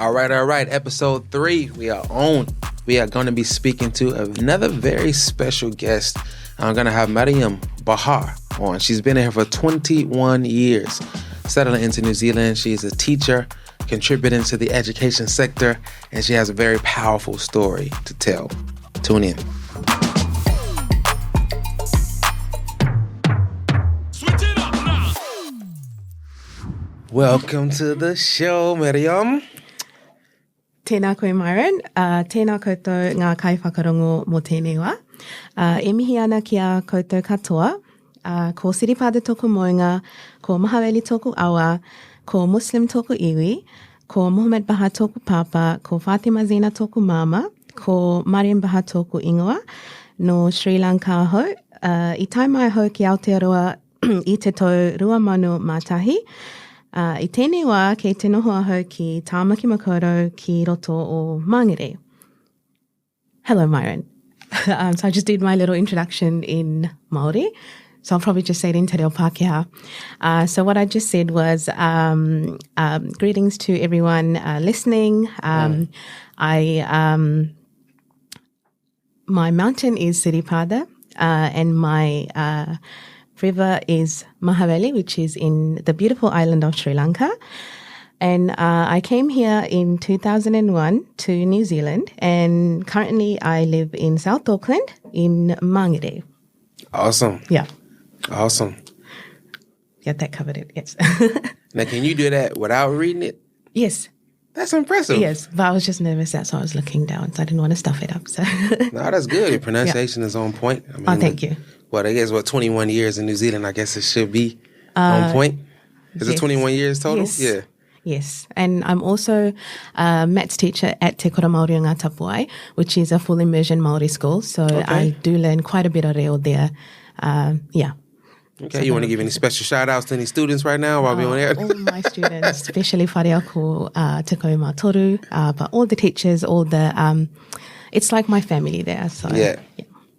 All right. Episode 3, we are on. We are going to be speaking to another very special guest. I'm going to have Mariam Bahar on. She's been here for 21 years, settling into New Zealand. She's a teacher, contributing to the education sector, and she has a very powerful story to tell. Tune in. Welcome to the show, Mariam. Tēnā koe, Myron. Tēnā koutou ngā kai whakarongo mō tēnei wā. E mihi ana ki a koutou katoa. Ko Siripada tōku moenga, ko Mahaweli tōku awa, ko Muslim tōku iwi, ko Mariam Bahar tōku papa, ko Fatima Zina tōku mama, ko Mariam Bahar tōku ingoa, no Sri Lanka ho. I tai mai ho ki Aotearoa I te tau 2001. I tēnei wā kei te noho ahau ki Tāmaki Makaurau ki roto o Mangere. Hello, Myron. So I just did my little introduction in Māori. So I'll probably just say it in Te Reo Pākehā. So what I just said was greetings to everyone listening. My mountain is Siripada and my river is Mahaweli, which is in the beautiful island of Sri Lanka. And I came here in 2001 to New Zealand, and currently I live in South Auckland in Mangere. Awesome. Yeah. Awesome. Yeah, that covered it, yes. Now, can you do that without reading it? Yes. That's impressive. Yes, but I was just nervous, so I was looking down, so I didn't want to stuff it up. So. No, that's good. Your pronunciation is on point. I mean, thank you. Well, I guess, 21 years in New Zealand, I guess it should be on point. Is it 21 years total? Yes. Yeah. Yes, and I'm also a maths teacher at Te Kora Māori o Ngā Tapuai, which is a full immersion Māori school. So I do learn quite a bit of reo there. Yeah. Okay, so you want to give any special shout-outs to any students right now while we're on air? All my students, especially whare ko te koe mā toru, but all the teachers, all the, it's like my family there. So Yeah.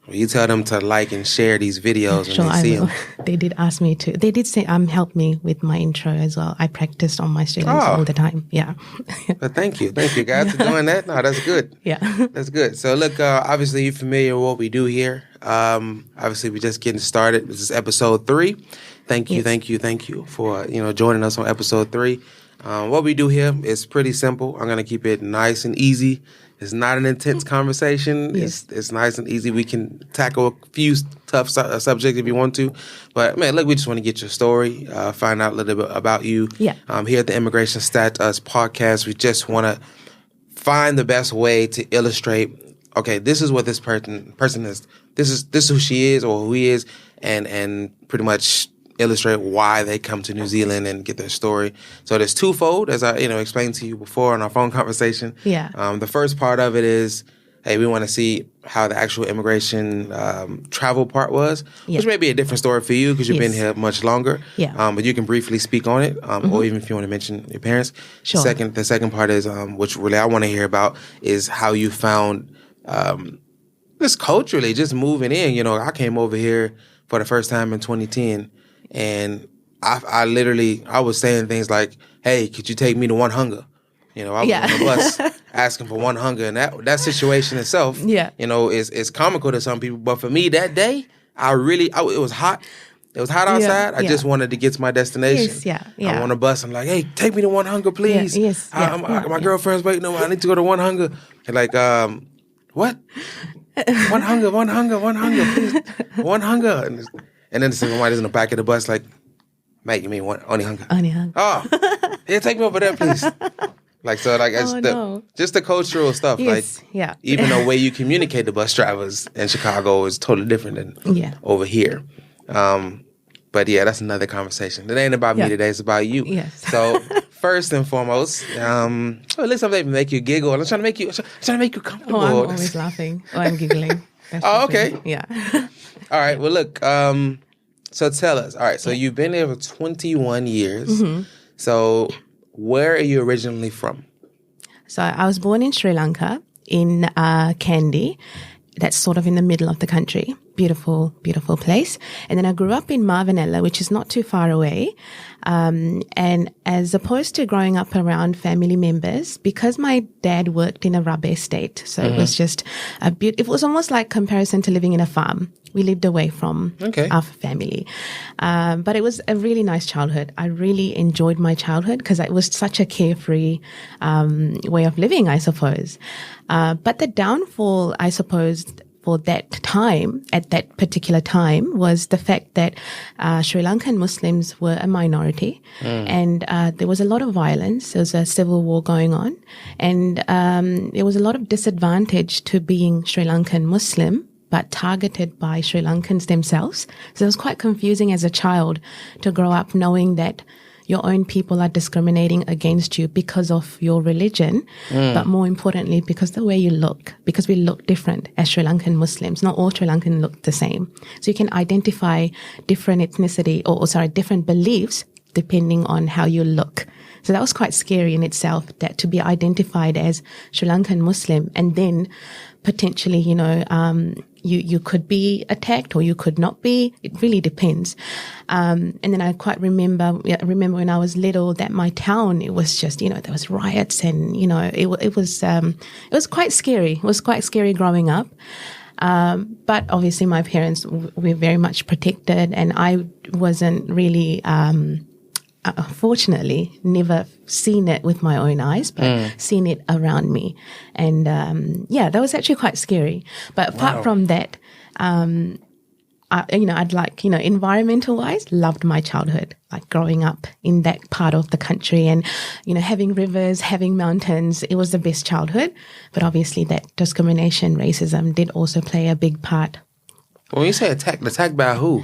Well, you tell them to like and share these videos when they see them. They did ask me to. They did say help me with my intro as well. I practiced on my students all the time. Yeah. But thank you guys for doing that. No, that's good. Yeah. That's good. So look, obviously you're familiar with what we do here. Obviously we're just getting started. This is episode 3. Thank you for joining us on episode 3. What we do here is pretty simple. I'm gonna keep it nice and easy. It's not an intense conversation. Yes. It's nice and easy. We can tackle a few tough subjects if you want to. But, man, look, we just want to get your story, find out a little bit about you. Yeah. Here at the Immigration Stat Us podcast, we just want to find the best way to illustrate, okay, this is what this person is. This is who she is or who he is, and pretty much illustrate why they come to New Zealand and get their story. So there's twofold, as I explained to you before in our phone conversation. Yeah. The first part of it is, hey, we want to see how the actual immigration travel part was, which may be a different story for you because you've been here much longer. Yeah. But you can briefly speak on it, or even if you want to mention your parents. Sure. The second part is, which really I want to hear about, is how you found just culturally, just moving in. I came over here for the first time in 2010. And I was saying things like, hey, could you take me to One Hunger? I was on the bus asking for One Hunger. And that situation itself, is comical to some people. But for me that day, it was hot. It was hot outside. I just wanted to get to my destination. Yes, yeah. I'm on a bus. I'm like, hey, take me to One Hunger, please. My girlfriend's waiting on me. I need to go to One Hunger. And like, what? One Hunger, please. One Hunger. And then somebody's in the back of the bus like, mate, you mean only hunger? Only hunger. Oh, yeah, take me over there, please. Just the cultural stuff. Yes, Even the way you communicate to bus drivers in Chicago is totally different than over here. But yeah, that's another conversation. It ain't about me today. It's about you. Yes. So first and foremost, at least I'm able to make you giggle. I'm trying to make you comfortable. Oh, I'm always laughing. Oh, I'm giggling. Okay. Yeah. All right. Well, look. So tell us. All right. So you've been there for 21 years. Mm-hmm. So where are you originally from? So I was born in Sri Lanka in Kandy. That's sort of in the middle of the country. beautiful, beautiful place. And then I grew up in Marvinella, which is not too far away. And as opposed to growing up around family members, because my dad worked in a rubber estate, so it was just it was almost like comparison to living in a farm. We lived away from our family. But it was a really nice childhood. I really enjoyed my childhood because it was such a carefree way of living, I suppose. But the downfall, I suppose, for that time, at that particular time, was the fact that Sri Lankan Muslims were a minority, and there was a lot of violence. There was a civil war going on, and there was a lot of disadvantage to being Sri Lankan Muslim, but targeted by Sri Lankans themselves. So it was quite confusing as a child to grow up knowing that your own people are discriminating against you because of your religion, but more importantly, because the way you look, because we look different as Sri Lankan Muslims. Not all Sri Lankan look the same. So you can identify different ethnicity different beliefs depending on how you look. So that was quite scary in itself, that to be identified as Sri Lankan Muslim and then potentially, you could be attacked or you could not be. It really depends. And then I quite remember when I was little that my town, it was just, there was riots and, it was quite scary. It was quite scary growing up. But obviously my parents were very much protected, and I wasn't really, fortunately, never seen it with my own eyes, but seen it around me. And, that was actually quite scary. But apart from that, I'd like, environmental wise, loved my childhood, like growing up in that part of the country and, having rivers, having mountains. It was the best childhood. But obviously that discrimination, racism did also play a big part. When you say attacked by who?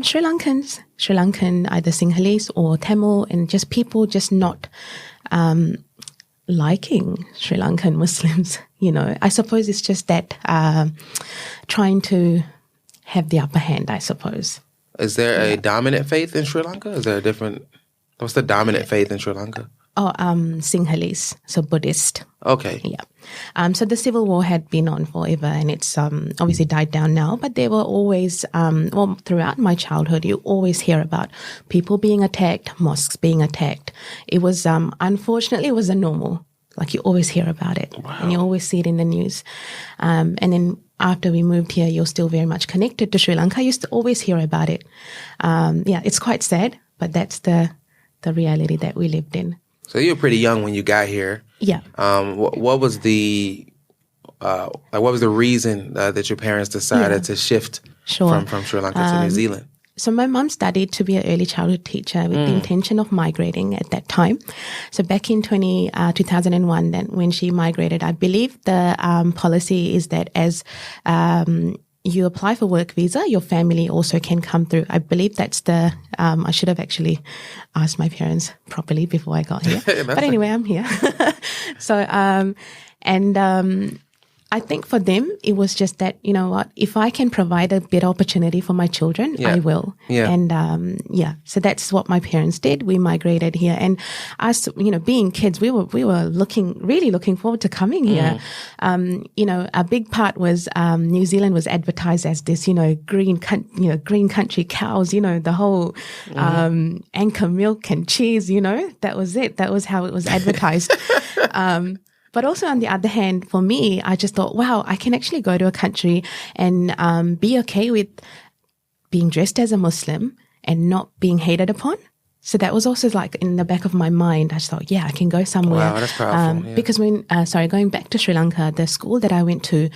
Sri Lankan, either Sinhalese or Tamil, and just people just not liking Sri Lankan Muslims. I suppose it's just that trying to have the upper hand, I suppose. Is there a dominant faith in Sri Lanka? Is there a different? What's the dominant faith in Sri Lanka? Sinhalese, so Buddhist. Okay. Yeah. So the civil war had been on forever, and it's obviously died down now, but there were always, throughout my childhood, you always hear about people being attacked, mosques being attacked. It was, unfortunately, it was a normal. Like you always hear about it, and you always see it in the news. And then after we moved here, you're still very much connected to Sri Lanka. I used to always hear about it. It's quite sad, but that's the reality that we lived in. So you were pretty young when you got here. Yeah. What was the reason that your parents decided to shift from Sri Lanka to New Zealand? So my mum studied to be an early childhood teacher with the intention of migrating at that time. So back in 2001, then when she migrated, I believe the policy is that as you apply for work visa, your family also can come through. I believe that's I should have actually asked my parents properly before I got here. But anyway, I'm here. So, I think for them, it was just that, if I can provide a better opportunity for my children, I will. Yeah. And, so that's what my parents did. We migrated here. And us, being kids, we were really looking forward to coming here. A big part was, New Zealand was advertised as this, green country cows, the whole, Anchor milk and cheese, that was it. That was how it was advertised. But also on the other hand, for me, I just thought, wow, I can actually go to a country and be okay with being dressed as a Muslim and not being hated upon. So that was also like in the back of my mind. I just thought, I can go somewhere. Wow, that's powerful. Because going back to Sri Lanka, the school that I went to,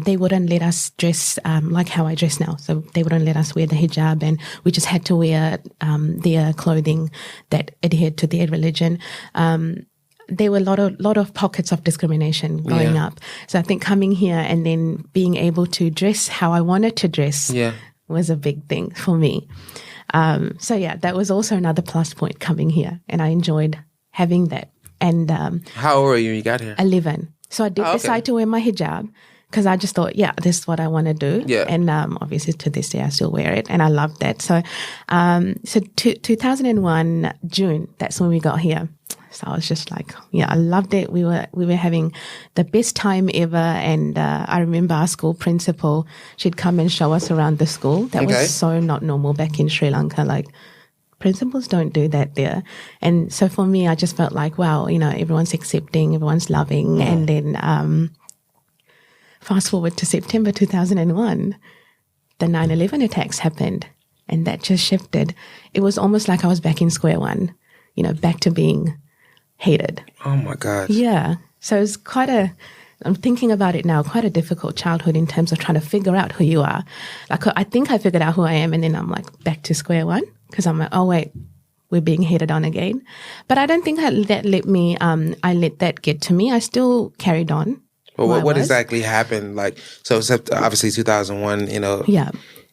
they wouldn't let us dress like how I dress now. So they wouldn't let us wear the hijab, and we just had to wear their clothing that adhered to their religion. There were a lot of pockets of discrimination growing up. So I think coming here and then being able to dress how I wanted to dress was a big thing for me. That was also another plus point coming here, and I enjoyed having that. And how old were you when you got here? 11. So I did decide to wear my hijab because I just thought, this is what I want to do. Yeah. And obviously to this day I still wear it, and I love that. So 2001 June, that's when we got here. So I was just like, yeah, I loved it. We were having the best time ever. And I remember our school principal, she'd come and show us around the school. That was so not normal back in Sri Lanka. Like, principals don't do that there. And so for me, I just felt like, wow, everyone's accepting, everyone's loving. And then fast forward to September 2001, the 9/11 attacks happened. And that just shifted. It was almost like I was back in square one, back to being hated. Oh my God. Yeah. So it's I'm thinking about it now, quite a difficult childhood in terms of trying to figure out who you are. Like, I think I figured out who I am, and then I'm like back to square one because I'm like, oh wait, we're being hated on again. But I don't think I let that get to me. I still carried on. Well, what exactly happened? Like, so obviously 2001, Yeah.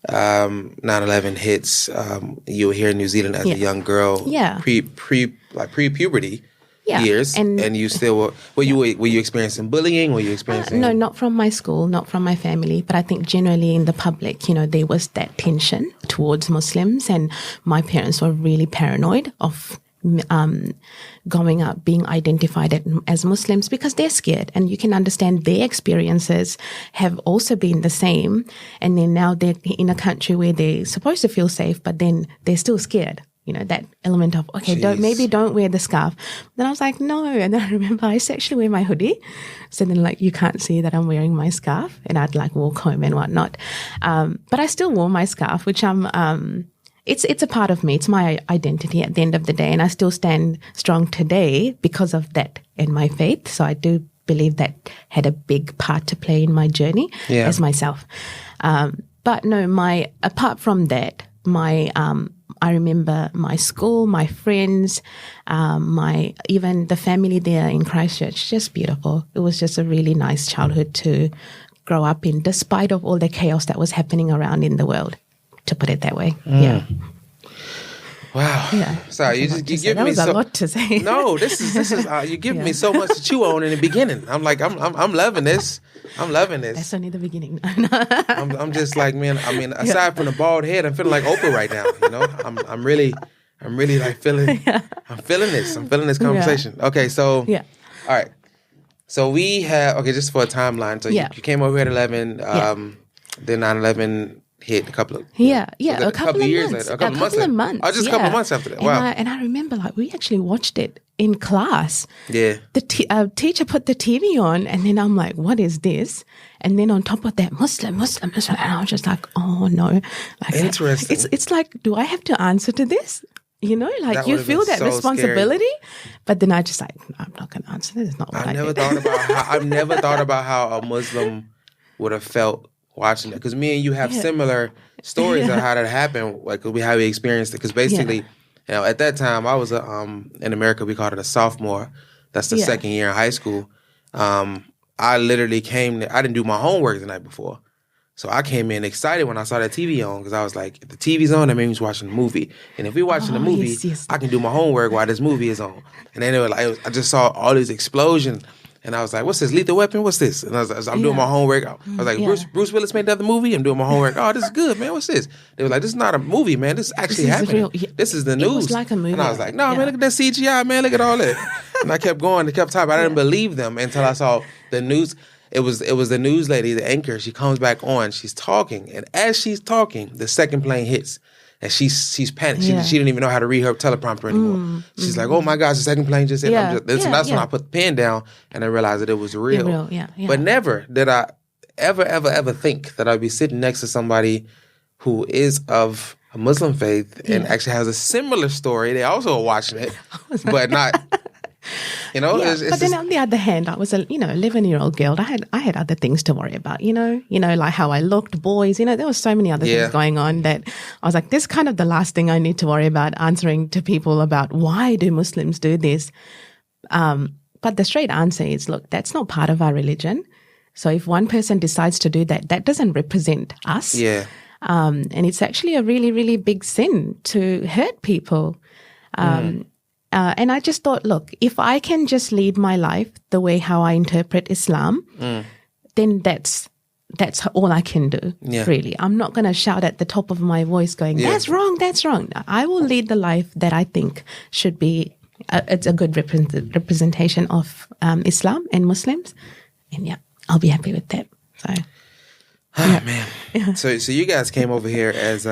9/11 hits. You were here in New Zealand as a young girl. Yeah. Pre-puberty. Yeah. Years, and you still were you experiencing bullying? Were you experiencing no, not from my school, not from my family, but I think generally in the public, there was that tension towards Muslims, and my parents were really paranoid of going up being identified as Muslims because they're scared, and you can understand their experiences have also been the same, and then now they're in a country where they're supposed to feel safe, but then they're still scared. That element of, okay, don't wear the scarf. Then I was like, no. And then I remember I used to actually wear my hoodie. So then you can't see that I'm wearing my scarf, and I'd walk home and whatnot. But I still wore my scarf, which it's a part of me. It's my identity at the end of the day. And I still stand strong today because of that and my faith. So I do believe that had a big part to play in my journey as myself. But no, apart from that, I remember my school, my friends, even the family there in Christchurch, just beautiful. It was just a really nice childhood to grow up in, despite of all the chaos that was happening around in the world, to put it that way. Yeah. Wow. Yeah. Sorry, you give me a lot to say. No, this is you give me so much to chew on in the beginning. I'm like, I'm loving this. I'm loving this. That's only the beginning. I'm just like, man. I mean, aside from the bald head, I'm feeling like Oprah right now. I'm really like feeling. I'm feeling this. I'm feeling this conversation. Yeah. Okay, so all right. So we have just for a timeline. So you came over here at 11. Then 9/11 hit a couple of a couple of years months. later. A couple of months. Oh, just a couple of months after that. Wow. And I remember we actually watched it in class. Yeah. The teacher put the TV on, and then I'm like, what is this? And then on top of that, Muslim. And I was just like, oh no. Interesting. It's like, do I have to answer to this? You feel that so responsibility, scary. But then I just like, I'm not going to answer this. It's not what I never thought about how a Muslim would have felt watching it, because me and you have similar stories of how that happened, like how we experienced it. Because basically, at that time, I was in America, we called it a sophomore. That's the second year in high school. I literally came there. I didn't do my homework the night before. So I came in excited when I saw that TV on, because I was like, if the TV's on, that means we're watching a movie. And if we're watching a movie, I can do my homework while this movie is on. And then I just saw all these explosions. And I was like, what's this, Lethal Weapon? What's this? And I'm doing my homework. I was like, Bruce Willis made another movie? I'm doing my homework. Oh, this is good, man. What's this? They were like, this is not a movie, man. This is actually happening. This is the news. It was like a movie. And I was like, no, man, look at that CGI, man. Look at all that. And I kept going. I kept typing. I didn't believe them until I saw the news. It was the news lady, the anchor. She comes back on. She's talking. And as she's talking, the second plane hits. And she's panicked. She didn't even know how to read her teleprompter anymore. She's like, oh my gosh, the second plane just hit. And that's when I put the pen down and I realized that it was real. But never did I ever think that I'd be sitting next to somebody who is of a Muslim faith and actually has a similar story. They also are watching it, but not... but then on the other hand, I was a 11-year-old girl. I had other things to worry about. Like how I looked, boys. There were so many other things going on that I was like, this is kind of the last thing I need to worry about, answering to people about why do Muslims do this. But the straight answer is, look, that's not part of our religion. So if one person decides to do that, that doesn't represent us. Yeah. And it's actually a really, really big sin to hurt people. And I just thought, look, if I can just lead my life the way how I interpret Islam, then that's all I can do, really. I'm not going to shout at the top of my voice going, that's wrong, that's wrong. I will lead the life that I think should be it's a good representation of Islam and Muslims. And yeah, I'll be happy with that. So, man. So you guys came over here as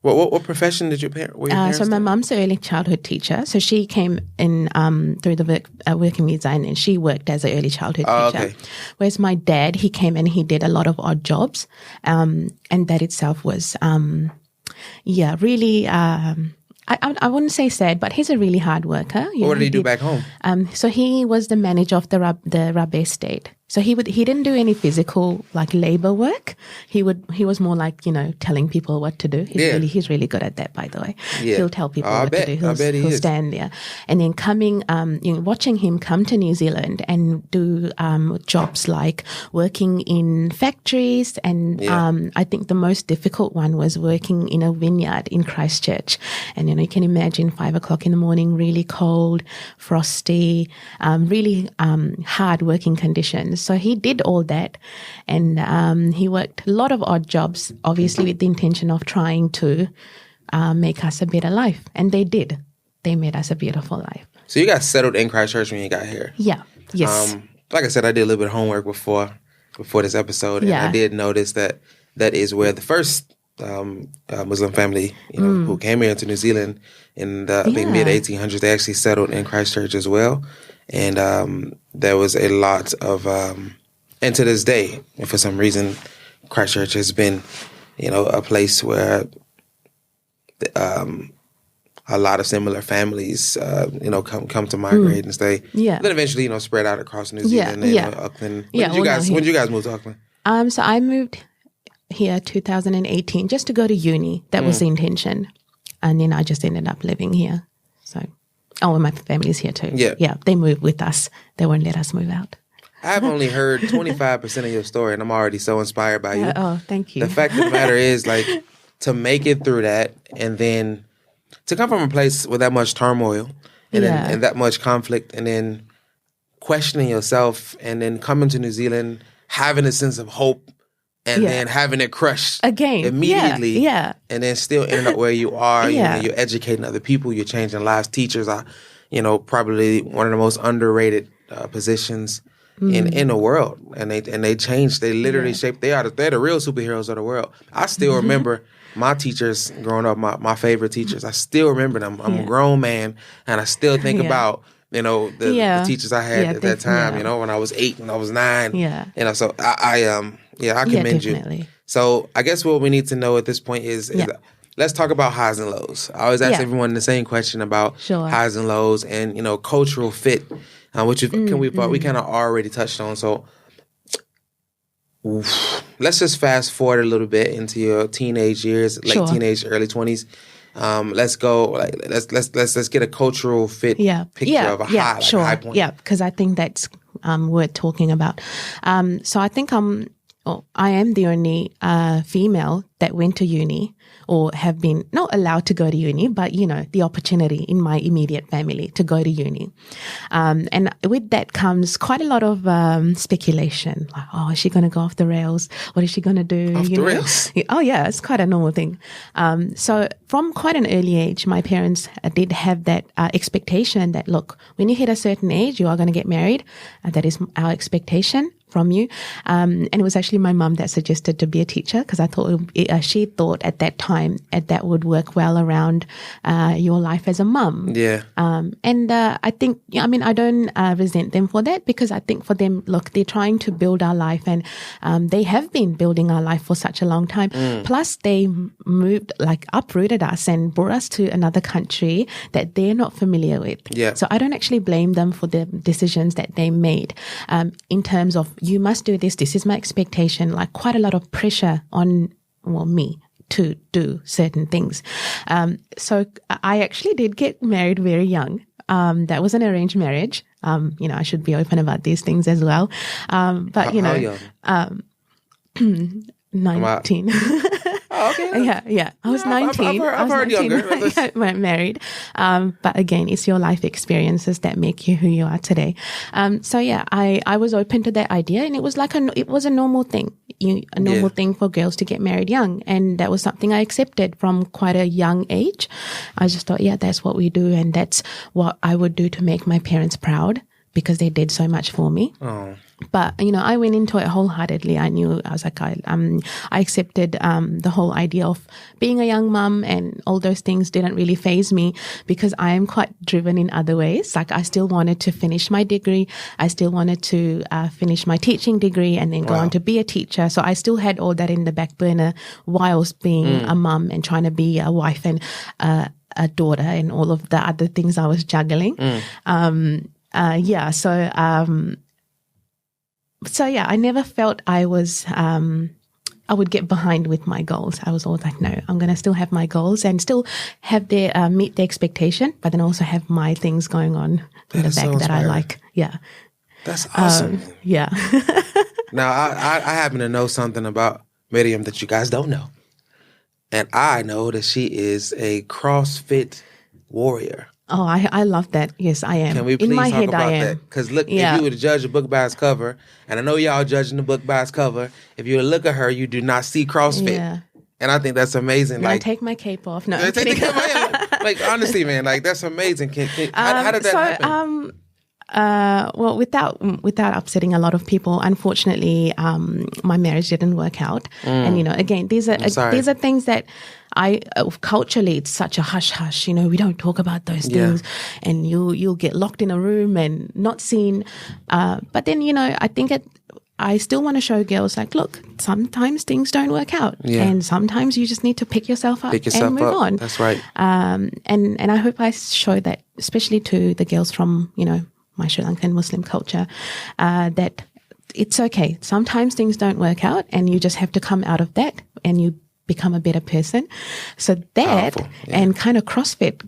what profession did your parents? So my mum's an early childhood teacher. So she came in through the working visa, and she worked as an early childhood teacher. Okay. Whereas my dad, he came and he did a lot of odd jobs, and that itself was, really. I wouldn't say sad, but he's a really hard worker. What did he do back home? So he was the manager of the rubber estate. So he didn't do any physical like labor work. He was more like, telling people what to do. He's really good at that, by the way. Yeah. He'll tell people what to do. He'll stand there. And then watching him come to New Zealand and do jobs like working in factories, and I think the most difficult one was working in a vineyard in Christchurch. And you can imagine 5 o'clock in the morning, really cold, frosty, really hard working conditions. So he did all that, and he worked a lot of odd jobs, obviously with the intention of trying to make us a better life. And they did. They made us a beautiful life. So you got settled in Christchurch when you got here? Yeah. Yes. Like I said, I did a little bit of homework before this episode, and I did notice that is where the first Muslim family, who came here to New Zealand in the mid-1800s, they actually settled in Christchurch as well. And there was a lot of, and to this day, for some reason, Christchurch has been, a place where a lot of similar families, come to migrate and stay. Yeah. Then eventually, spread out across New Zealand and Auckland. When did you guys move to Auckland? So I moved here 2018 just to go to uni. That was the intention. And then I just ended up living here. So, and my family's here too. Yeah. Yeah, they moved with us. They won't let us move out. I've only heard 25% of your story, and I'm already so inspired by you. Oh, thank you. The fact of the matter is, to make it through that, and then to come from a place with that much turmoil and that much conflict, and then questioning yourself, and then coming to New Zealand, having a sense of hope, and then having it crushed again immediately, and then still ending up where you are. You're educating other people, you're changing lives. Teachers are, probably one of the most underrated positions in the world, and they changed. They literally shaped. They're the real superheroes of the world. I still remember my teachers growing up. My favorite teachers. I still remember them. I'm a grown man, and I still think about. The teachers I had at that time, when I was 8, when I was 9. Yeah. So I commend you. So I guess what we need to know at this point is let's talk about highs and lows. I always ask everyone the same question about highs and lows and, cultural fit, which we kind of already touched on. So let's just fast forward a little bit into your teenage years, teenage, early 20s. Let's go. Let's get a cultural fit picture of a high, a high point. Yeah, because I think that's worth talking about. So I think I am the only female that went to uni, or have been not allowed to go to uni, but the opportunity in my immediate family to go to uni. And with that comes quite a lot of speculation. Like, oh, is she going to go off the rails? What is she going to do? Off the rails? Oh, yeah, it's quite a normal thing. So from quite an early age, my parents did have that expectation that, look, when you hit a certain age, you are going to get married. That is our expectation from you. And it was actually my mum that suggested to be a teacher, because I thought she thought at that time that would work well around your life as a mum. Yeah. And I think, I don't resent them for that, because I think for them, look, they're trying to build our life, and they have been building our life for such a long time. Plus they uprooted us and brought us to another country that they're not familiar with. Yeah. So I don't actually blame them for the decisions that they made in terms of, you must do this. This is my expectation. Like quite a lot of pressure on me to do certain things. So I actually did get married very young. That was an arranged marriage. I should be open about these things as well. But how young? 19. Oh, okay. Yeah. I was 19. I've heard younger. I weren't married. But again, it's your life experiences that make you who you are today. So yeah, I was open to that idea, and it was like it was a normal thing, a normal thing for girls to get married young. And that was something I accepted from quite a young age. I just thought, yeah, that's what we do. And that's what I would do to make my parents proud, because they did so much for me. Oh. But, I went into it wholeheartedly. I was like, I accepted the whole idea of being a young mum, and all those things didn't really faze me, because I am quite driven in other ways. Like, I still wanted to finish my degree. I still wanted to finish my teaching degree and then go on to be a teacher. So I still had all that in the back burner whilst being a mum and trying to be a wife and a daughter and all of the other things I was juggling. So yeah, I never felt I was, I would get behind with my goals. I was always like, no, I'm going to still have my goals and still have meet the expectation, but then also have my things going on in the back that I like. Yeah. That's awesome. Yeah. Now, I happen to know something about Mariam that you guys don't know. And I know that she is a CrossFit warrior. Oh, I love that. Yes, I am. Can we please in my talk head, about I am. that? Because look, if you were to judge a book by its cover, and I know y'all judging the book by its cover, if you were to look at her, you do not see CrossFit. Yeah. And I think that's amazing. Now, take my cape off. No, take the cape off. Like, honestly, man, like, that's amazing. How did that happen? Well, without upsetting a lot of people, unfortunately, my marriage didn't work out. And again, these are things that culturally, it's such a hush hush. We don't talk about those things, and you'll get locked in a room and not seen. But then I think I still want to show girls, like, look, sometimes things don't work out, and sometimes you just need to pick yourself up and move on. That's right. And I hope I show that, especially to the girls from my Sri Lankan Muslim culture, that it's okay. Sometimes things don't work out, and you just have to come out of that, and you become a better person. So that and kind of CrossFit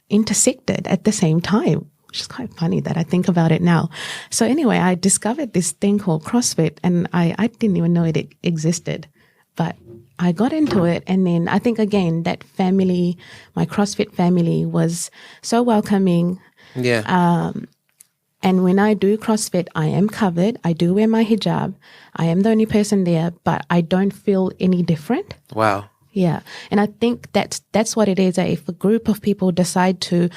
intersected at the same time, which is quite funny that I think about it now. So anyway, I discovered this thing called CrossFit, and I didn't even know it existed, but I got into it. And then I think, again, that family, my CrossFit family, was so welcoming. Yeah. And when I do CrossFit, I am covered. I do wear my hijab. I am the only person there, but I don't feel any different. Wow. Yeah. And I think that's what it is. If a group of people decide to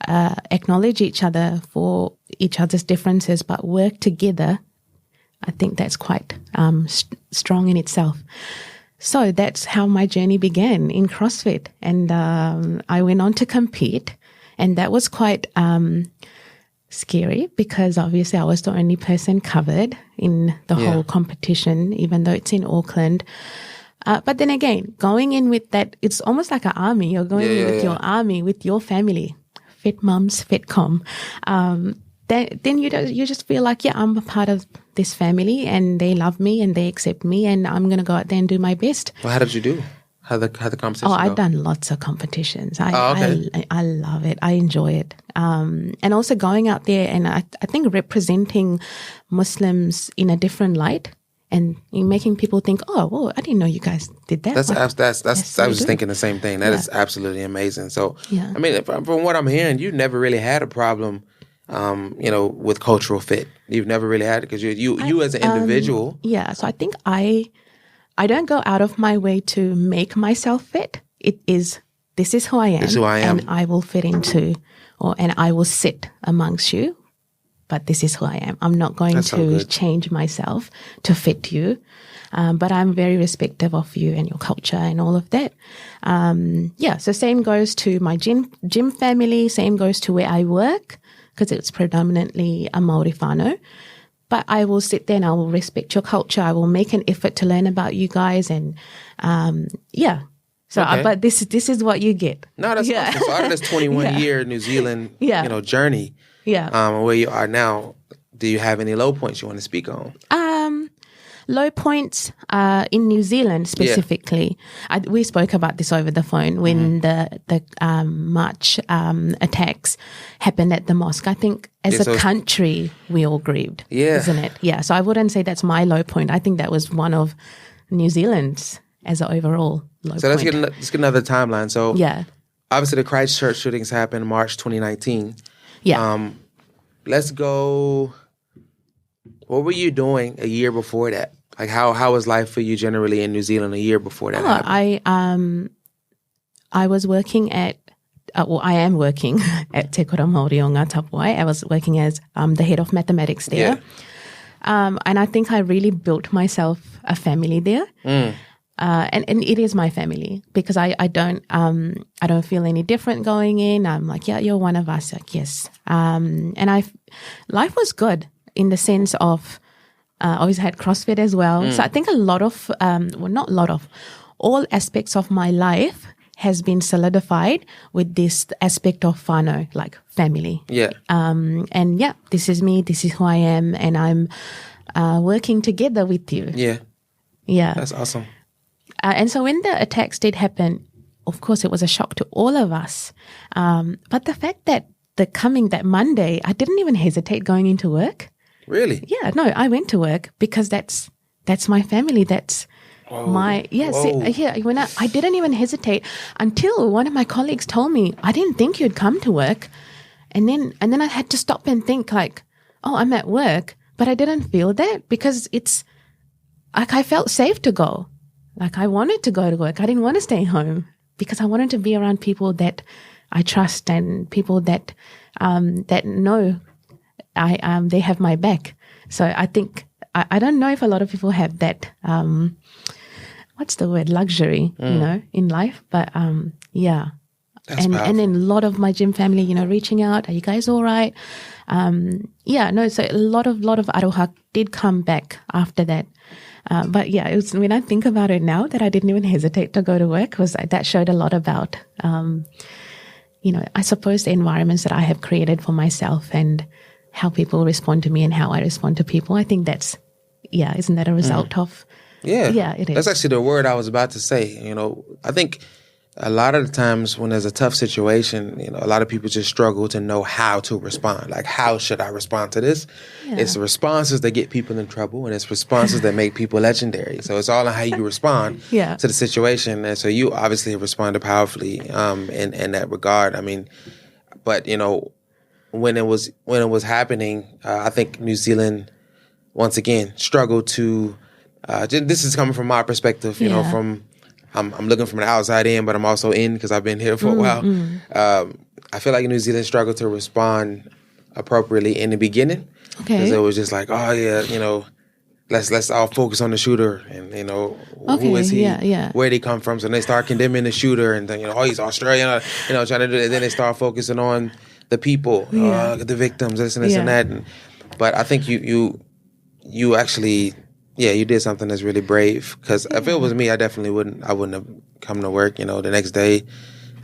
acknowledge each other for each other's differences, but work together, I think that's quite strong in itself. So that's how my journey began in CrossFit. And I went on to compete, and that was quite scary, because obviously I was the only person covered in the whole competition, even though it's in Auckland. But then again, going in with that, it's almost like an army. You're going in with your army, with your family, fit mums, fit com. Then you just feel like, I'm a part of this family, and they love me and they accept me, and I'm going to go out there and do my best. Well, how did you do? How the competition go? I've done lots of competitions. I love it. I enjoy it. And also going out there and I think representing Muslims in a different light, and making people think, oh, well, I didn't know you guys did that. I was thinking the same thing. That is absolutely amazing. So, I mean, from what I'm hearing, you never really had a problem, with cultural fit. You've never really had it, because you as an individual. So I think I don't go out of my way to make myself fit. This is who I am. This is who I am. And I will fit into, and I will sit amongst you. But this is who I am. I'm not going to change myself to fit you. But I'm very respectful of you and your culture and all of that. So same goes to my gym family. Same goes to where I work, because it's predominantly a Māori whanau. But I will sit there and I will respect your culture. I will make an effort to learn about you guys, and So, but this is what you get. No, that's awesome. So out of this 21-year New Zealand, journey, where you are now, do you have any low points you want to speak on? Low points in New Zealand specifically. We spoke about this over the phone when the March attacks happened at the mosque. I think as a country, we all grieved, isn't it? Yeah. So I wouldn't say that's my low point. I think that was one of New Zealand's. as an overall low So point. let's get another timeline. So Yeah. obviously the Christchurch shootings happened in March 2019. Yeah. Let's go. What were you doing a year before that? Like how was life for you generally in New Zealand a year before that happened? I was working at, I am working at Te Kura Māori o Ngā Tapuai. I was working as the head of mathematics there. Yeah. And I think I really built myself a family there. And it is my family because I don't feel any different going in. I'm like, yeah, you're one of us. Like, yes. And life was good in the sense of, always had CrossFit as well. So I think a lot of, not a lot of, all aspects of my life has been solidified with this aspect of whanau, like family. Yeah. And yeah, this is me, this is who I am, and I'm working together with you. Yeah. Yeah. That's awesome. And so when the attacks did happen, of course, it was a shock to all of us. But the fact that that Monday, I didn't even hesitate going into work. Really? Yeah, no, I went to work because that's my family. That's my, when I didn't even hesitate until one of my colleagues told me, I didn't think you'd come to work. And then I had to stop and think like, oh, I'm at work. But I didn't feel that because it's like I felt safe to go. Like I wanted to go to work. I didn't want to stay home because I wanted to be around people that I trust and people that know they have my back. So I think I don't know if a lot of people have that what's the word, luxury, in life. But yeah. That's powerful. And then a lot of my gym family, reaching out, are you guys all right? So a lot of aroha did come back after that. But yeah, it was, when I think about it now that I didn't even hesitate to go to work, that showed a lot about, I suppose the environments that I have created for myself and how people respond to me and how I respond to people. I think isn't that a result of? Yeah, it is. That's actually the word I was about to say. I think a lot of the times when there's a tough situation, a lot of people just struggle to know how to respond. Like, how should I respond to this? Yeah. It's the responses that get people in trouble, and it's responses that make people legendary. So it's all on how you respond to the situation. And so you obviously responded powerfully in that regard. I mean, but when it was happening, I think New Zealand once again struggled to. This is coming from my perspective, from. I'm looking from the outside in, but I'm also in because I've been here for a while. I feel like New Zealand struggled to respond appropriately in the beginning. Okay. Because it was just like, oh yeah, let's all focus on the shooter and who is he? Yeah. Where did he come from? So they start condemning the shooter and then he's Australian, trying to do it. And then they start focusing on the people, the victims, this and this and that. But I think you actually. Yeah, you did something that's really brave. Because if it was me, I definitely wouldn't have come to work, the next day.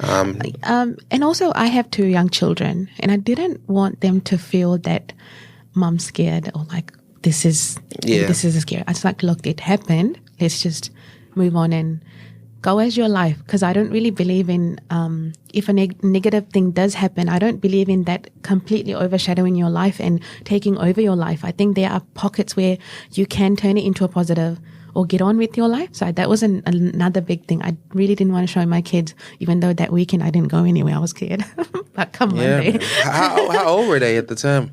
And also, I have 2 young children, and I didn't want them to feel that mom's scared or like this is a scare. I was like, look, it happened. Let's just move on and go as your life. Because I don't really believe in if a negative thing does happen, I don't believe in that completely overshadowing your life and taking over your life. I think there are pockets where you can turn it into a positive or get on with your life. So that was another big thing. I really didn't want to show my kids, even though that weekend I didn't go anywhere. I was scared. But come Monday. How old were they at the time?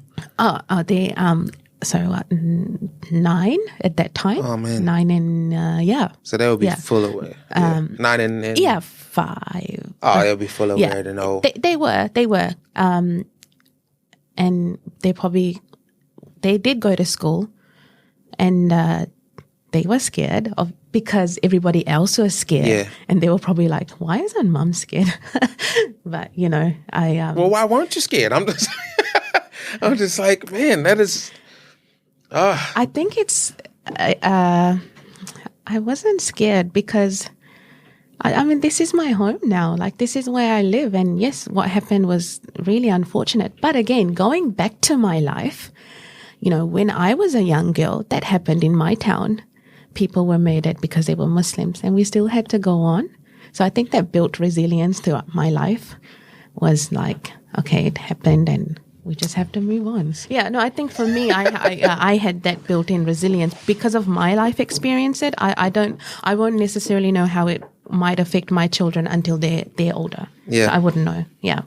They 9 at that time. Oh man, 9 and So they would be full aware. 9 and 5. Oh, they'll be full aware to know. They were, and they did go to school, and they were scared because everybody else was scared, and they were probably like, "Why isn't Mum scared?" But well, why weren't you scared? I'm just like, man, that is. I think it's. I wasn't scared because, I mean, this is my home now. Like, this is where I live. And yes, what happened was really unfortunate. But again, going back to my life, when I was a young girl, that happened in my town. People were murdered because they were Muslims, and we still had to go on. So I think that built resilience throughout my life. Was like, okay, it happened, and we just have to move on. Yeah, no, I think for me, I had that built-in resilience because of my life experience. I won't necessarily know how it might affect my children until they're older. Yeah, so I wouldn't know. Yeah.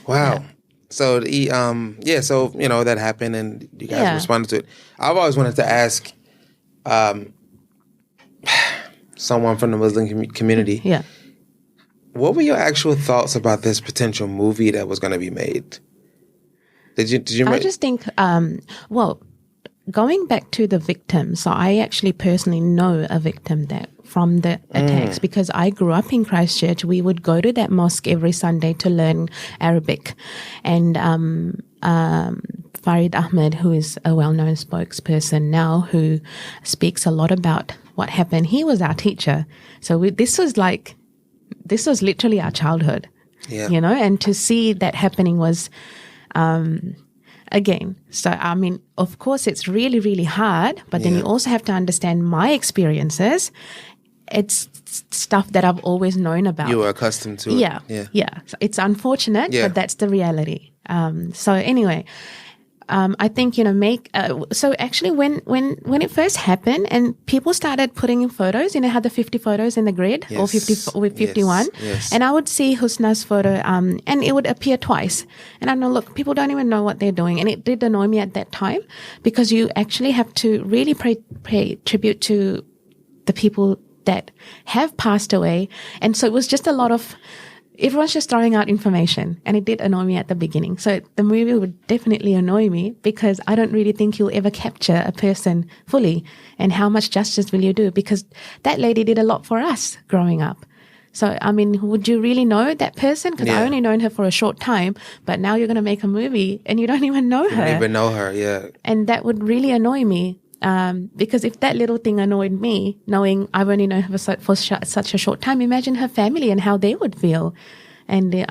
Wow. Yeah. So so that happened, and you guys responded to it. I've always wanted to ask, someone from the Muslim community. Yeah. What were your actual thoughts about this potential movie that was going to be made? Did you? I just think, going back to the victim. So I actually personally know a victim from the attacks because I grew up in Christchurch. We would go to that mosque every Sunday to learn Arabic, and Farid Ahmed, who is a well-known spokesperson now, who speaks a lot about what happened. He was our teacher, so this was literally our childhood, and to see that happening was, again, so I mean, of course it's really, really hard, but then you also have to understand my experiences. It's stuff that I've always known about. You were accustomed to it. Yeah. So it's unfortunate, but that's the reality. So anyway, I think, so actually when it first happened and people started putting in photos, how the 50 photos in the grid or 51, and I would see Husna's photo, and it would appear twice. And I know, look, people don't even know what they're doing. And it did annoy me at that time because you actually have to really pay tribute to the people that have passed away. And so it was just a lot of, everyone's just throwing out information, and it did annoy me at the beginning. So the movie would definitely annoy me because I don't really think you'll ever capture a person fully. And how much justice will you do? Because that lady did a lot for us growing up. So, I mean, would you really know that person? Because I only known her for a short time, but now you're going to make a movie and you don't even know her. You don't even know her, yeah. And that would really annoy me. Because if that little thing annoyed me, knowing I've only known her for such a short time, imagine her family and how they would feel. And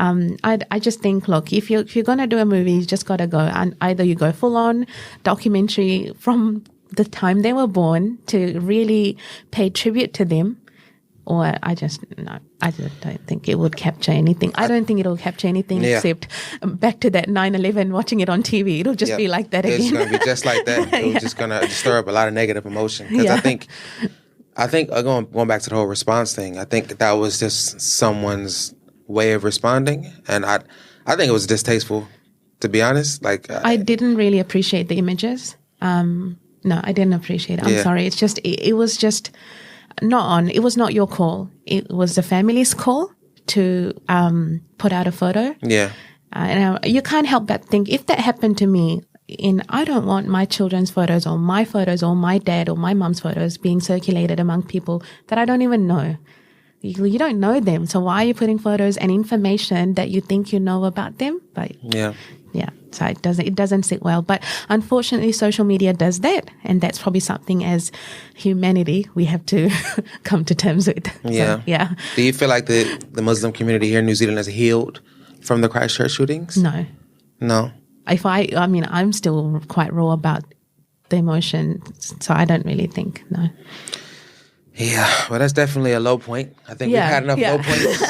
I just think, look, if you're going to do a movie, you just got to go. And either you go full on documentary from the time they were born to really pay tribute to them, or I just don't think it would capture anything. I don't think it'll capture anything except back to that 9/11, watching it on TV. It'll just be like that again. It's going to be just like that. It's just going to stir up a lot of negative emotion. Because I think going back to the whole response thing, I think that was just someone's way of responding, and I think it was distasteful, to be honest. Like I didn't really appreciate the images. No, I didn't appreciate it. I'm sorry. It's just it was just not on. It was not your call. It was the family's call to put out a photo. Yeah, and you can't help but think, if that happened to me, I don't want my children's photos or my dad or my mum's photos being circulated among people that I don't even know. You don't know them, so why are you putting photos and information that you think you know about them? But so it doesn't sit well. But unfortunately, social media does that, and that's probably something as humanity we have to come to terms with. Yeah, so. Do you feel like the Muslim community here in New Zealand has healed from the Christchurch shootings? No. I mean, I'm still quite raw about the emotion, so I don't really think, no. Yeah, well, that's definitely a low point. I think we've had enough low points.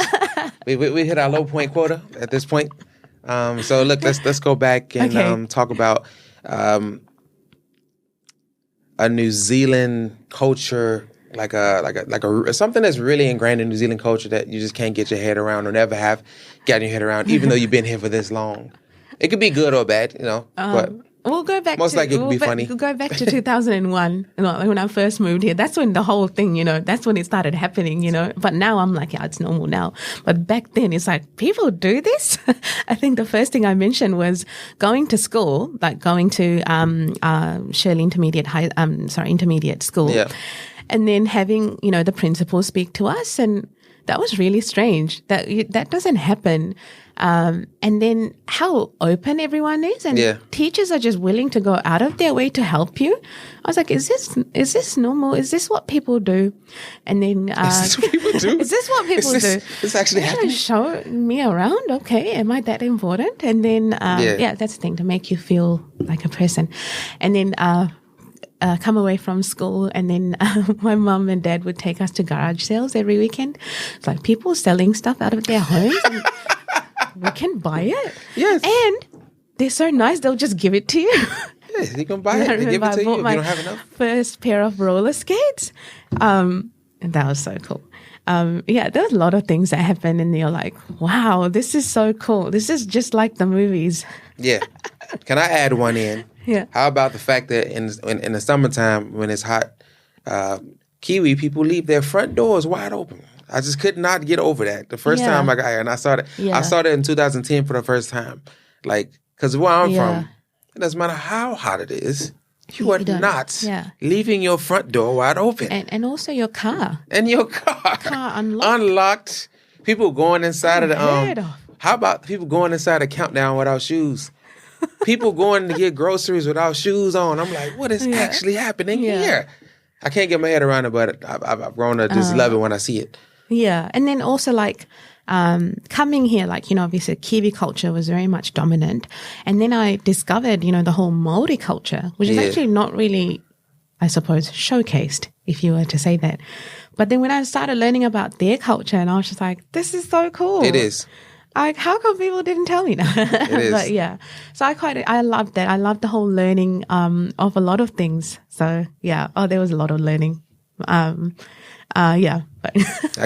we hit our low point quota at this point. So look, let's go back and talk about a New Zealand culture, like a something that's really ingrained in New Zealand culture that you just can't get your head around or never have gotten your head around, even though you've been here for this long. It could be good or bad, but. We'll go back. Most likely it could be funny. We'll go back to 2001, when I first moved here. That's when the whole thing, that's when it started happening, But now I'm like, it's normal now. But back then, it's like, people do this? I think the first thing I mentioned was going to school, like going to Shirley Intermediate School. Yeah. And then having, the principal speak to us. And that was really strange. That doesn't happen. And then how open everyone is, and teachers are just willing to go out of their way to help you. I was like, is this normal? Is this what people do? And then is this what people do? Is this what people do? This actually happening? Show me around. Okay, am I that important? And then that's the thing, to make you feel like a person. And then come away from school, and then my mum and dad would take us to garage sales every weekend. It's like people selling stuff out of their homes. And we can buy it. Yes. And they're so nice. They'll just give it to you. Yeah, you can buy it. They give it to you if you don't have enough. First pair of roller skates. And that was so cool. There's a lot of things that happen and you're like, wow, this is so cool. This is just like the movies. Yeah. Can I add one in? Yeah. How about the fact that in the summertime when it's hot, Kiwi people leave their front doors wide open. I just could not get over that. The first time I got here, and I saw that in 2010 for the first time. Like, because where I'm from, it doesn't matter how hot it is, you are not leaving your front door wide open. And also your car. And your car. Unlocked. People going inside of the... How about people going inside a countdown without shoes? People going to get groceries without shoes on. I'm like, what is actually happening here? I can't get my head around it, but I've grown to just love it when I see it. Yeah. And then also like coming here, like, obviously Kiwi culture was very much dominant. And then I discovered, the whole Maori culture, which is actually not really, I suppose, showcased, if you were to say that. But then when I started learning about their culture, and I was just like, this is so cool. It is. Like, how come people didn't tell me that? It is. But yeah. So I loved that. I loved the whole learning of a lot of things. So yeah. Oh, there was a lot of learning. But I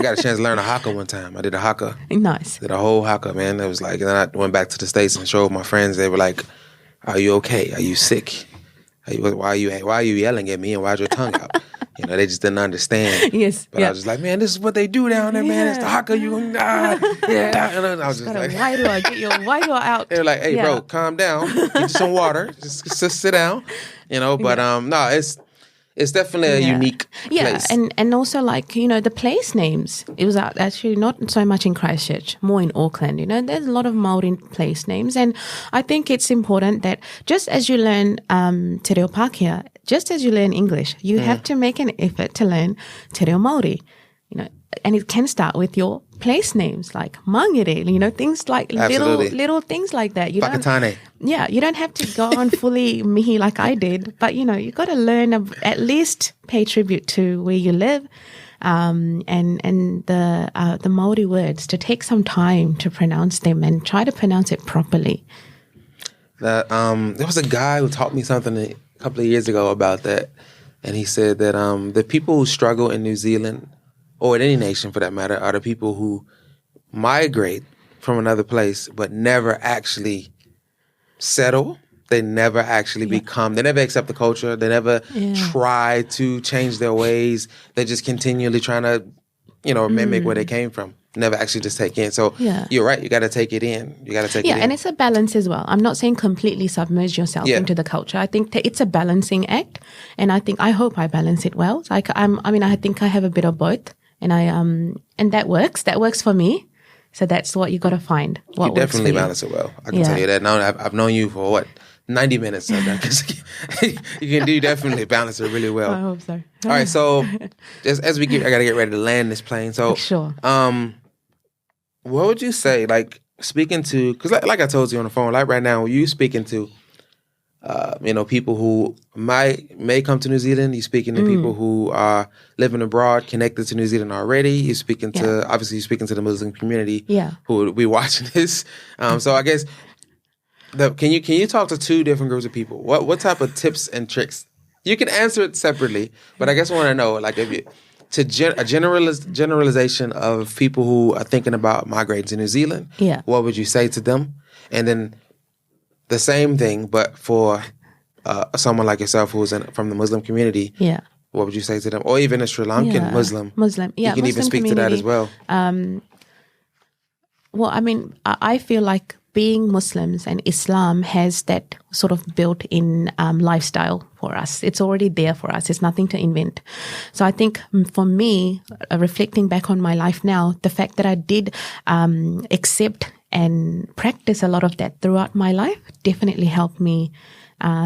got a chance to learn a haka one time. I did a haka. Nice. Did a whole haka, man. It was like, and then I went back to the States and showed my friends. They were like, "Are you okay? Are you sick? Why are you yelling at me and why's your tongue out?" They just didn't understand. Yes. But I was just like, man, this is what they do down there, man. It's the haka. You and I was just like, get your wairua out. They were like, hey, bro, calm down. Get you some water. Just sit down. But no, it's definitely a unique place. And also like, the place names. It was actually not so much in Christchurch, more in Auckland. There's a lot of Maori place names. And I think it's important that just as you learn Te Reo Pākehā, just as you learn English, you have to make an effort to learn Te Reo Māori. And it can start with your place names like Mangere, things like little things like that. Whakatane. You don't have to go on fully mihi like I did, but you got to learn at least pay tribute to where you live, and the Maori words, to take some time to pronounce them and try to pronounce it properly. There was a guy who taught me something a couple of years ago about that, and he said that the people who struggle in New Zealand, or in any nation for that matter, are the people who migrate from another place but never actually settle. They never actually become, they never accept the culture. They never try to change their ways. They're just continually trying to, mimic where they came from. Never actually just take in. So you're right. You got to take it in. You got to take it in. Yeah, and it's a balance as well. I'm not saying completely submerge yourself into the culture. I think it's a balancing act, and I hope I balance it well. Like I think I have a bit of both, and and that works. That works for me. So that's what you got to find. What you definitely balance it well. I can tell you that. Now I've known you for 90 minutes. So you definitely balance it really well. I hope so. All right. So just as I got to get ready to land this plane. So sure. What would you say, like, speaking to, because like I told you on the phone, like right now, you speaking to, people who may come to New Zealand. You're speaking to people who are living abroad, connected to New Zealand already. You're speaking to, obviously, you're speaking to the Muslim community who will be watching this. So I guess, can you talk to two different groups of people? What type of tips and tricks? You can answer it separately, but I guess I want to know, like, if you... a generalization of people who are thinking about migrating to New Zealand, what would you say to them? And then the same thing, but for someone like yourself who's from the Muslim community, what would you say to them? Or even a Sri Lankan Muslim. You can even speak to that as well. Well, I mean, I feel like being Muslims and Islam has that sort of built-in lifestyle for us. It's already there for us. It's nothing to invent. So I think for me, reflecting back on my life now, the fact that I did accept and practice a lot of that throughout my life definitely helped me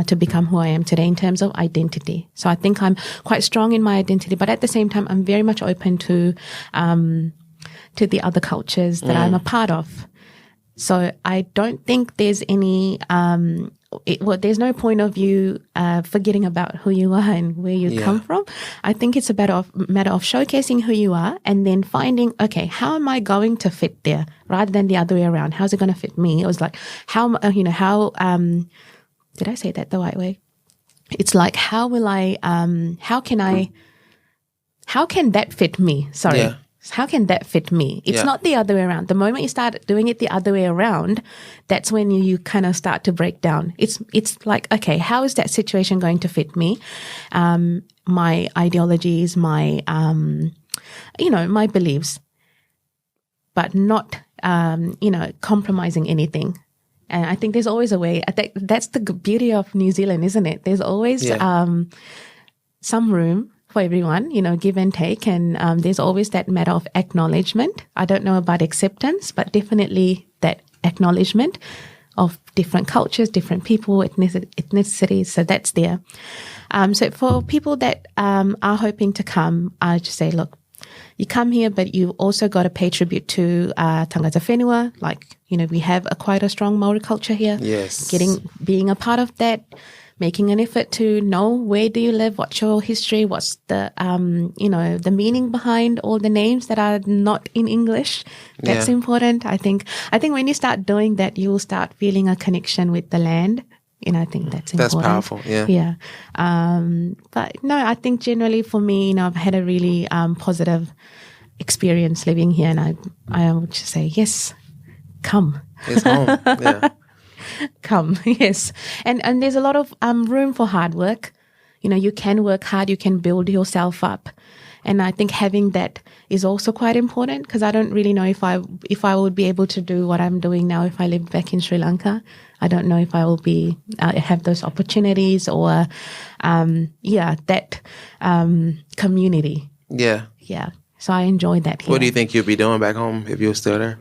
to become who I am today in terms of identity. So I think I'm quite strong in my identity, but at the same time, I'm very much open to the other cultures that I'm a part of. So I don't think there's any, there's no point of you forgetting about who you are and where you come from. I think it's a matter of showcasing who you are and then finding, okay, how am I going to fit there rather than the other way around? How's it going to fit me? It was like, did I say that the right way? It's like, how can that fit me? Sorry. Yeah. How can that fit me? It's not the other way around. The moment you start doing it the other way around, that's when you kind of start to break down. It's like, okay, how is that situation going to fit me? My ideologies, my my beliefs, but not, compromising anything. And I think there's always a way. I think that's the beauty of New Zealand, isn't it? There's always some room for everyone, give and take. And there's always that matter of acknowledgement. I don't know about acceptance, but definitely that acknowledgement of different cultures, different people, ethnicities. So that's there. So for people that are hoping to come, I just say, look, you come here, but you also got to pay tribute to tangata whenua. Like, we have quite a strong Maori culture here. Yes. Being a part of that, making an effort to know where do you live, what's your history, what's the, the meaning behind all the names that are not in English. That's important. I think when you start doing that, you will start feeling a connection with the land. I think that's important. That's powerful. Yeah. Yeah. But no, I think generally for me, I've had a really positive experience living here, and I would just say, yes, come. It's home. Yeah. Come, yes. And there's a lot of room for hard work. You can work hard, you can build yourself up. And I think having that is also quite important, because I don't really know if I would be able to do what I'm doing now if I lived back in Sri Lanka. I don't know if I will have those opportunities or, that community. Yeah. Yeah. So I enjoy that here. What do you think you'd be doing back home if you were still there?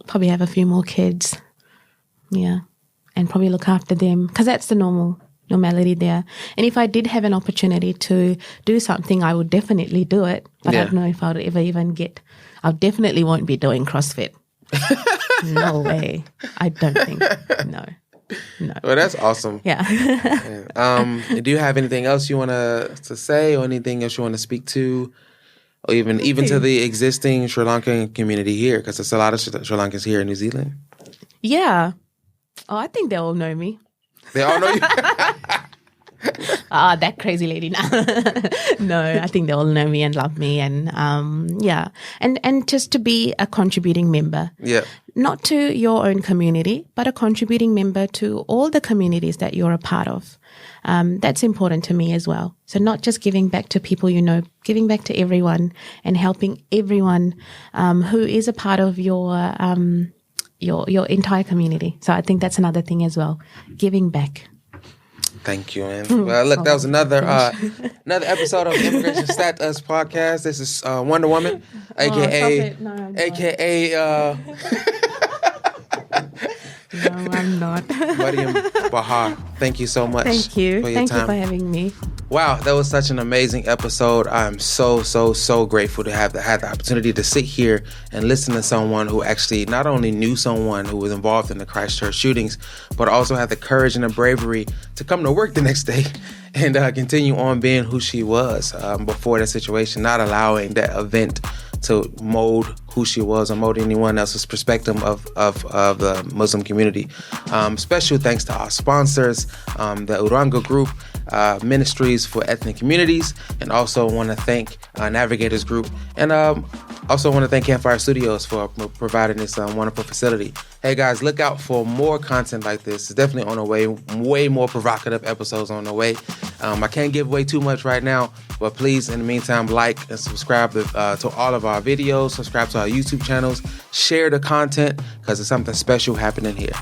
Probably have a few more kids. Yeah. And probably look after them, because that's the normality there. And if I did have an opportunity to do something, I would definitely do it. But I don't know if I would ever even I definitely won't be doing CrossFit. No way. I don't think. No. Well, that's awesome. Yeah. Do you have anything else you want to say, or anything else you want to speak to? Or even to the existing Sri Lankan community here? Because there's a lot of Sri Lankans here in New Zealand. Yeah. Oh, I think they all know me. They all know you? That crazy lady now. No, I think they all know me and love me. And and just to be a contributing member. Yeah. Not to your own community, but a contributing member to all the communities that you're a part of. That's important to me as well. So not just giving back to people giving back to everyone and helping everyone who is a part of your entire community. So I think that's another thing as well, giving back. Thank you, man. Well, look, that was another episode of Immigration Status Podcast. This is Wonder Woman, aka. No, I'm not. Mariam Bahar, thank you so much. Thank you. For your time. You for having me. Wow, that was such an amazing episode. I'm so grateful to have had the opportunity to sit here and listen to someone who actually not only knew someone who was involved in the Christchurch shootings, but also had the courage and the bravery to come to work the next day and continue on being who she was before that situation, not allowing that event to mold who she was or mold anyone else's perspective of the Muslim community. Special thanks to our sponsors, the Uranga Group, Ministries for Ethnic Communities, and also want to thank Navigators Group, and also want to thank Campfire Studios for providing this wonderful facility. Hey guys, look out for more content like this. It's definitely on the way, way more provocative episodes on the way. I can't give away too much right now, but please, in the meantime, like and subscribe to all of our videos, subscribe to our YouTube channels, share the content, because there's something special happening here.